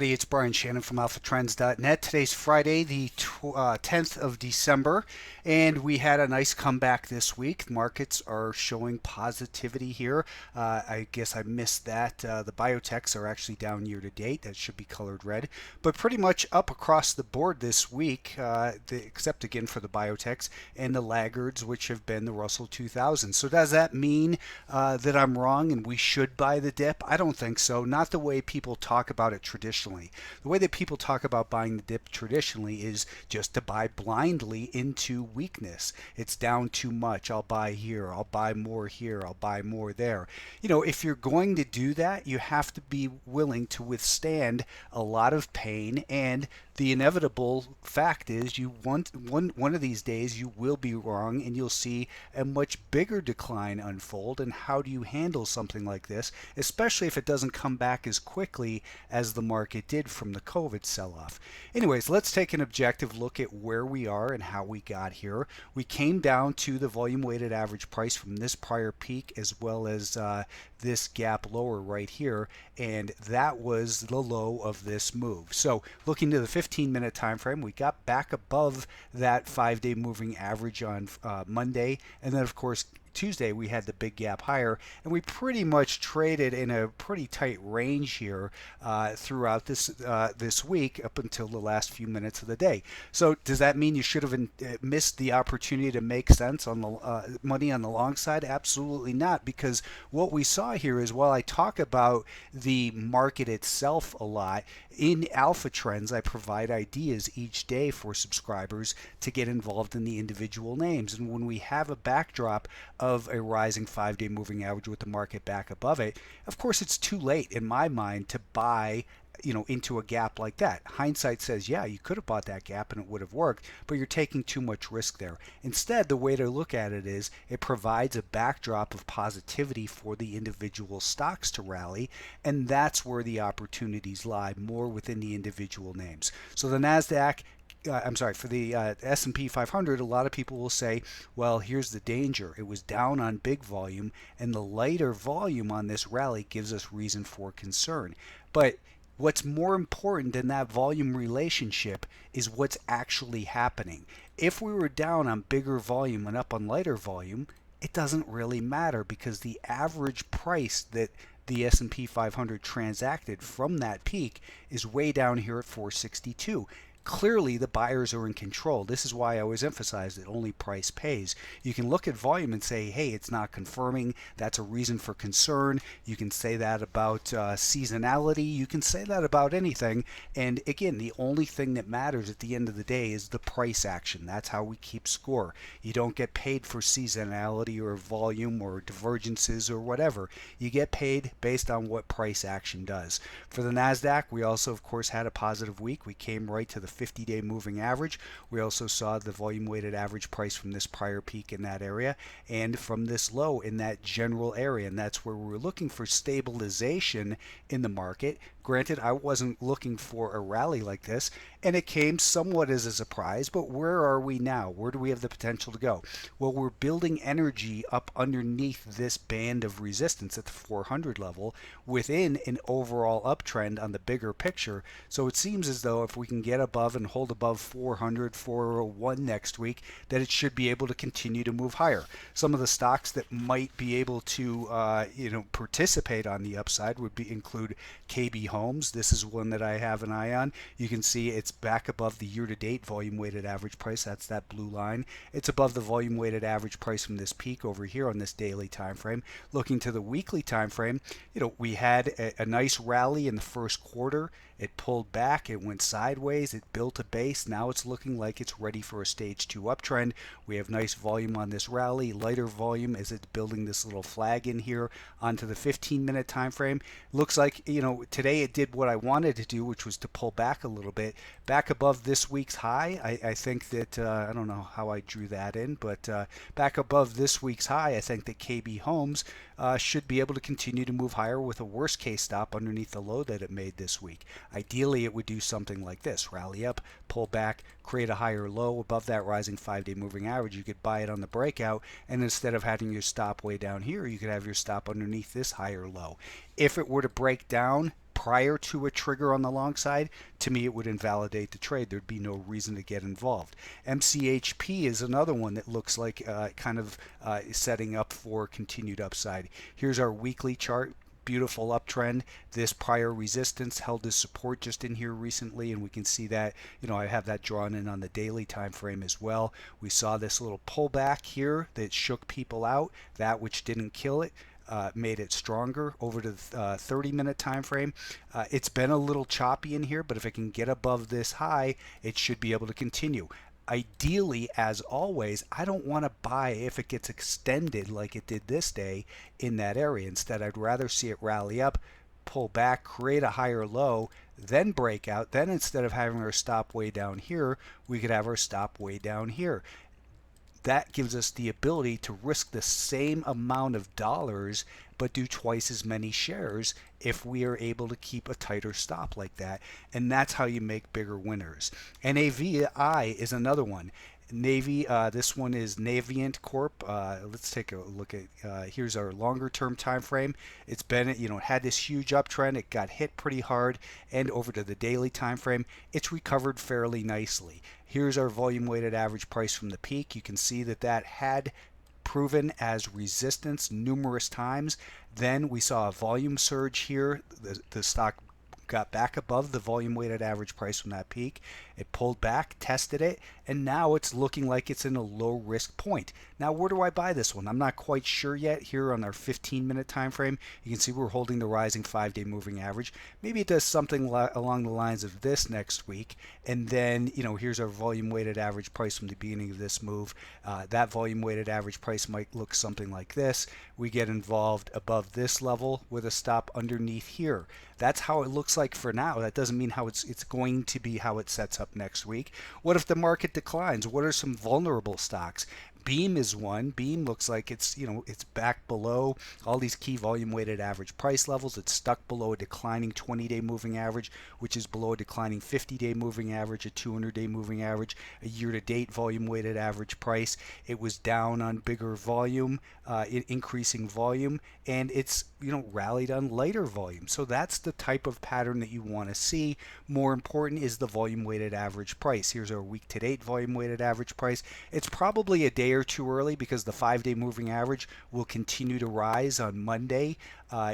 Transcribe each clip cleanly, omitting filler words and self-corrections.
It's Brian Shannon from AlphaTrends.net. Today's Friday, the 10th of December, and we had a nice comeback this week. Markets are showing positivity here. I guess I missed that. The biotechs are actually down year to date. That should be colored red, but pretty much up across the board this week, except again for the biotechs and the laggards, which have been the Russell 2000. So does that mean that I'm wrong and we should buy the dip? I don't think so. Not the way people talk about it traditionally. The way that people talk about buying the dip traditionally is just to buy blindly into weakness. It's down too much. I'll buy here. I'll buy more here. I'll buy more there. If you're going to do that, you have to be willing to withstand a lot of pain, and the inevitable fact is you want one of these days you will be wrong and you'll see a much bigger decline unfold. And how do you handle something like this, especially if it doesn't come back as quickly as the market did from the COVID sell-off? Anyways, let's take an objective look at where we are and how we got here. We came down to the volume weighted average price from this prior peak as well as this gap lower right here, and that was the low of this move. So looking to the 15-minute time frame, we got back above that 5-day moving average on Monday, and then of course Tuesday we had the big gap higher, and we pretty much traded in a pretty tight range here throughout this week up until the last few minutes of the day. So does that mean you should have missed the opportunity to make sense on the money on the long side? Absolutely not, because what we saw here is, while I talk about the market itself a lot, in Alpha Trends I provide ideas each day for subscribers to get involved in the individual names. And when we have a backdrop of a rising 5-day moving average with the market back above it, of course it's too late in my mind to buy into a gap like that. Hindsight says, yeah, you could have bought that gap and it would have worked, but you're taking too much risk there. Instead, the way to look at it is it provides a backdrop of positivity for the individual stocks to rally, and that's where the opportunities lie, more within the individual names. So the NASDAQ, for the S&P 500, a lot of people will say, well, here's the danger. It was down on big volume, and the lighter volume on this rally gives us reason for concern. But what's more important than that volume relationship is what's actually happening. If we were down on bigger volume and up on lighter volume, it doesn't really matter, because the average price that the S&P 500 transacted from that peak is way down here at 462. Clearly, the buyers are in control. This is why I always emphasize that only price pays. You can look at volume and say, hey, it's not confirming. That's a reason for concern. You can say that about seasonality. You can say that about anything. And again, the only thing that matters at the end of the day is the price action. That's how we keep score. You don't get paid for seasonality or volume or divergences or whatever. You get paid based on what price action does. For the NASDAQ, we also, of course, had a positive week. We came right to the 50-day moving average. We also saw the volume weighted average price from this prior peak in that area and from this low in that general area, and that's where we're looking for stabilization in the market. Granted, I wasn't looking for a rally like this, and it came somewhat as a surprise, but where are we now? Where do we have the potential to go? Well, we're building energy up underneath this band of resistance at the 400 level within an overall uptrend on the bigger picture. So it seems as though if we can get above and hold above 400, 401 next week, that it should be able to continue to move higher. Some of the stocks that might be able to participate on the upside would include KB Homes. This is one that I have an eye on. You can see it's back above the year-to-date volume-weighted average price. That's that blue line. It's above the volume-weighted average price from this peak over here on this daily time frame. Looking to the weekly time frame, we had a nice rally in the first quarter. It pulled back, it went sideways, it built a base. Now it's looking like it's ready for a stage 2 uptrend. We have nice volume on this rally, lighter volume as it's building this little flag in here onto the 15-minute time frame. Looks like, today it did what I wanted to do, which was to pull back a little bit, back above this week's high. I think that, I don't know how I drew that in, but back above this week's high, I think that KB Homes should be able to continue to move higher with a worst case stop underneath the low that it made this week. Ideally, it would do something like this: rally up, pull back, create a higher low above that rising 5-day moving average. You could buy it on the breakout, and instead of having your stop way down here, you could have your stop underneath this higher low. If it were to break down, prior to a trigger on the long side, to me it would invalidate the trade. There'd be no reason to get involved. MCHP is another one that looks like setting up for continued upside. Here's our weekly chart. Beautiful uptrend. This prior resistance held as support just in here recently, and we can see that, I have that drawn in on the daily time frame as well. We saw this little pullback here that shook people out. That which didn't kill it made it stronger over to the 30-minute time frame. It's been a little choppy in here, but if it can get above this high, it should be able to continue. Ideally, as always, I don't want to buy if it gets extended like it did this day in that area. Instead, I'd rather see it rally up, pull back, create a higher low, then break out. Then instead of having our stop way down here, we could have our stop way down here. That gives us the ability to risk the same amount of dollars but do twice as many shares if we are able to keep a tighter stop like that. And that's how you make bigger winners. NAVI is another one. Navy, this one is Navient Corp. Let's take a look at, here's our longer term time frame. It's been, had this huge uptrend. It got hit pretty hard, and over to the daily time frame, it's recovered fairly nicely. Here's our volume weighted average price from the peak. You can see that had proven as resistance numerous times. Then we saw a volume surge here. The stock got back above the volume weighted average price from that peak. It pulled back, tested it, and now it's looking like it's in a low risk point. Now, where do I buy this one? I'm not quite sure yet. Here on our 15-minute time frame, you can see we're holding the rising 5-day moving average. Maybe it does something along the lines of this next week, and then here's our volume weighted average price from the beginning of this move. That volume weighted average price might look something like this. We get involved above this level with a stop underneath here. That's how it looks like for now. That doesn't mean how it's going to be how it sets up next week. What if the market declines? What are some vulnerable stocks? Beam is one. Beam looks like it's back below all these key volume weighted average price levels. It's stuck below a declining 20-day moving average, which is below a declining 50-day moving average, a 200-day moving average, a year-to-date volume weighted average price. It was down on bigger volume, increasing volume, and it's rallied on lighter volume. So that's the type of pattern that you want to see. More important is the volume weighted average price. Here's our week-to-date volume weighted average price. It's probably a day or two early because the 5-day moving average will continue to rise on Monday,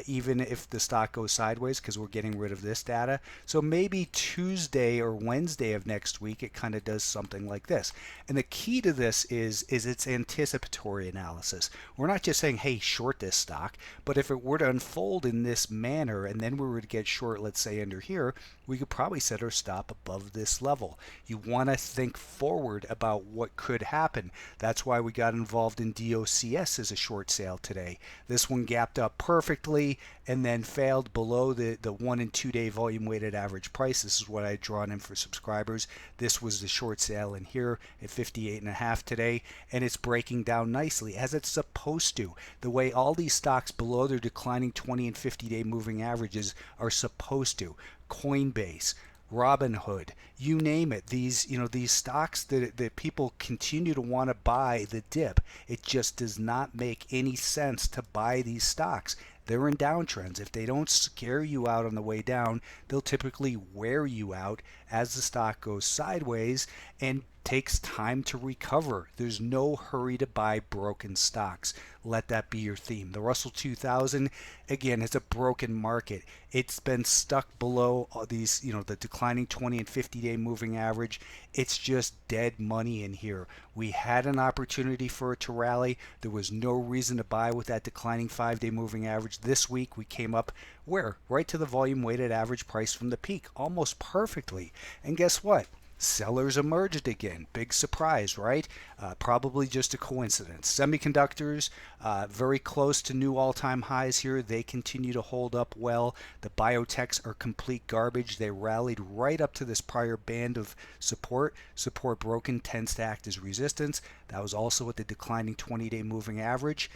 even if the stock goes sideways, because we're getting rid of this data. So maybe Tuesday or Wednesday of next week, it kind of does something like this. And the key to this is its anticipatory analysis. We're not just saying, hey, short this stock, but if it were to unfold in this manner and then we were to get short, let's say under here, we could probably set our stop above this level. You want to think forward about what could happen. That's why we got involved in DOCS as a short sale today. This one gapped up perfectly and then failed below the 1 and 2 day volume weighted average price. This is what I had drawn in for subscribers. This was the short sale in here at 58.5 today, and it's breaking down nicely as it's supposed to. The way all these stocks below their declining 20 and 50 day moving averages are supposed to. Coinbase, Robinhood, you name it. These stocks that people continue to want to buy the dip. It just does not make any sense to buy these stocks. They're in downtrends. If they don't scare you out on the way down, they'll typically wear you out as the stock goes sideways and takes time to recover. There's no hurry to buy broken stocks. Let that be your theme. The Russell 2000, again, it's a broken market. It's been stuck below these, the declining 20 and 50-day moving average. It's just dead money in here. We had an opportunity for it to rally. There was no reason to buy with that declining 5-day moving average. This week we came up where? Right to the volume weighted average price from the peak, almost perfectly. And guess what? Sellers emerged again. Big surprise, right? Probably just a coincidence. Semiconductors, very close to new all-time highs here. They continue to hold up well. The biotechs are complete garbage. They rallied right up to this prior band of support. Support broken, tends to act as resistance. That was also at the declining 20-day moving average.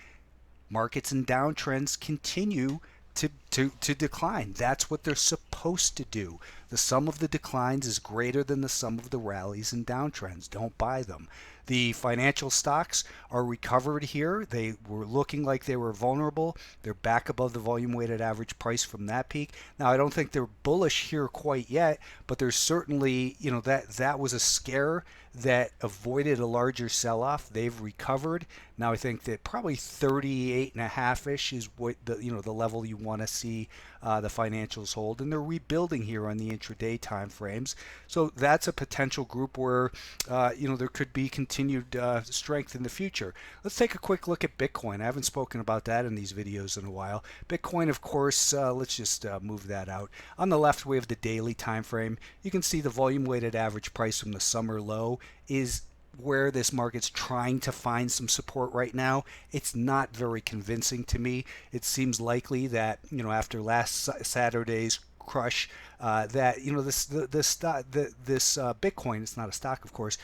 Markets and downtrends continue to decline. That's what they're supposed to do. The sum of the declines is greater than the sum of the rallies and downtrends. Don't buy them. The financial stocks are recovered here. They were looking like they were vulnerable. They're back above the volume weighted average price from that peak. Now, I don't think they're bullish here quite yet, but there's certainly, that was a scare that avoided a larger sell-off. They've recovered. Now I think that probably 38 and a half-ish is what the level you want to see the financials hold, and they're rebuilding here on the intraday time frames. So that's a potential group where there could be continued strength in the future. Let's take a quick look at Bitcoin. I haven't spoken about that in these videos in a while. Bitcoin, of course, let's just move that out. On the left, we have the daily time frame. You can see the volume weighted average price from the summer low is where this market's trying to find some support right now. It's not very convincing to me. It seems likely that after last Saturday's crush, that this Bitcoin, it's not a stock, of course,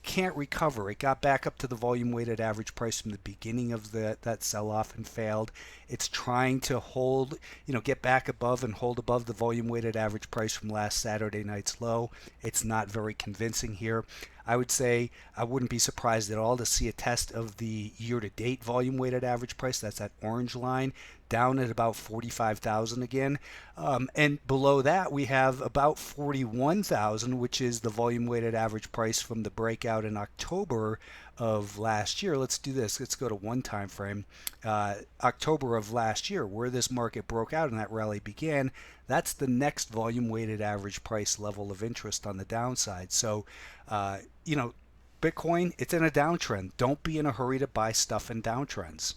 can't recover. It got back up to the volume weighted average price from the beginning of that sell-off and failed. It's trying to hold, get back above and hold above the volume weighted average price from last Saturday night's low. It's not very convincing here. I would say I wouldn't be surprised at all to see a test of the year-to-date volume weighted average price. That's that orange line, down at about 45,000 again. And below that, we have about 41,000, which is the volume weighted average price from the breakout in October of last year. Let's do this. Let's go to one time frame. October of last year, where this market broke out and that rally began. That's the next volume weighted average price level of interest on the downside. So, Bitcoin, it's in a downtrend. Don't be in a hurry to buy stuff in downtrends.